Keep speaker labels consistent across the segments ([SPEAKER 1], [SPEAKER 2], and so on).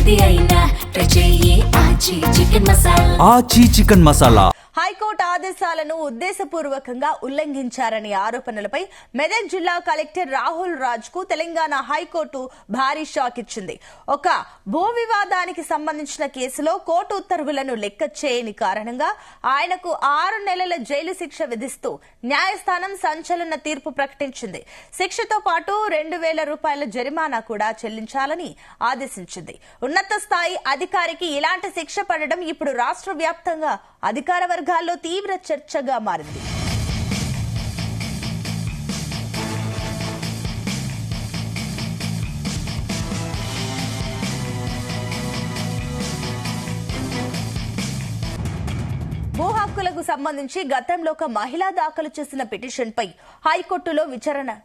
[SPEAKER 1] ఏది అయినా ట్రై చెయ్యి ఆచి చికెన్ మసాలా.
[SPEAKER 2] హైకోర్టు ఆదేశాలను ఉద్దేశపూర్వకంగా ఉల్లంఘించారనే ఆరోపణలపై మెదక్ జిల్లా కలెక్టర్ రాహుల్ రాజ్ కు తెలంగాణ హైకోర్టు భారీ షాక్ ఇచ్చింది. ఒక భూ వివాదానికి సంబంధించిన కేసులో కోర్టు ఉత్తర్వులను లెక్క చేయని కారణంగా ఆయనకు 6 నెలల జైలు శిక్ష విధిస్తూ న్యాయస్థానం సంచలన తీర్పు ప్రకటించింది. శిక్షతో పాటు 2,000 రూపాయల జరిమానా కూడా చెల్లించాలని ఆదేశించింది. ఉన్నత స్థాయి అధికారికి ఇలాంటి శిక్ష పడడం ఇప్పుడు రాష్ట్ర వ్యాప్తంగా అధికార వర్గాల్లో తీవ్ర చర్చగా మారింది. భూ హక్కులకు సంబంధించి గతంలో ఒక మహిళ దాఖలు చేసిన పిటిషన్ పై హైకోర్టులో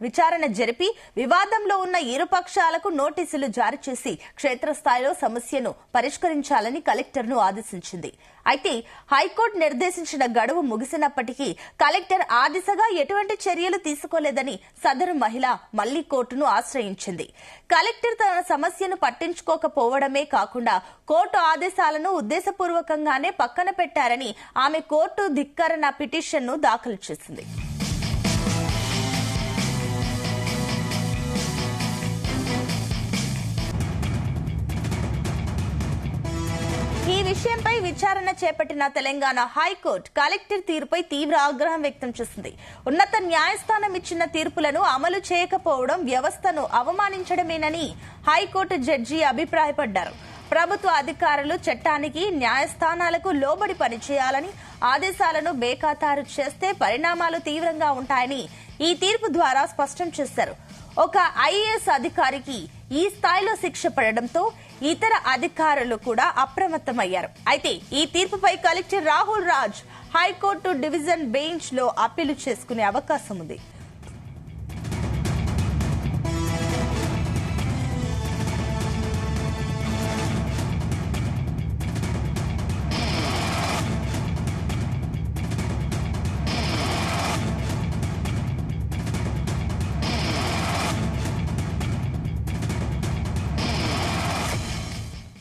[SPEAKER 2] విచారణ జరిపి వివాదంలో ఉన్న ఇరు పక్షాలకు నోటీసులు జారీ చేసి క్షేత్రస్థాయిలో సమస్యను పరిష్కరించాలని కలెక్టర్ను ఆదేశించింది. అయితే హైకోర్టు నిర్దేశించిన గడువు ముగిసినప్పటికీ కలెక్టర్ ఆ దిశగా ఎటువంటి చర్యలు తీసుకోలేదని సదరు మహిళ మళ్లీ కోర్టును ఆశ్రయించింది. కలెక్టర్ తన సమస్యను పట్టించుకోకపోవడమే కాకుండా కోర్టు ఆదేశాలను ఉద్దేశపూర్వకంగానే పక్కన పెట్టారని ఆమె కోర్టు ధిక్కరణ పిటిషన్ను దాఖలు చేసింది. ఈ విషయంపై విచారణ చేపట్టిన తెలంగాణ హైకోర్టు కలెక్టర్ తీరుపై తీవ్ర ఆగ్రహం వ్యక్తం చేసింది. ఉన్నత న్యాయస్థానం ఇచ్చిన తీర్పులను అమలు చేయకపోవడం వ్యవస్థను అవమానించడమేనని హైకోర్టు జడ్జి అభిప్రాయపడ్డారు. ప్రభుత్వ అధికారులు చట్టానికి న్యాయస్థానాలకు లోబడి పనిచేయాలని, ఆదేశాలను బేఖాతారు చేస్తే పరిణామాలు తీవ్రంగా ఉంటాయని ఈ తీర్పు ద్వారా స్పష్టం చేశారు. ఒక ఐఏఎస్ అధికారికి ఈ స్థాయిలో శిక్ష పడడంతో ఇతర అధికారులు కూడా అప్రమత్తమయ్యారు. అయితే ఈ తీర్పుపై collector Rahul Raj high court division bench లో అప్పీలు చేసుకునే అవకాశం ఉంది.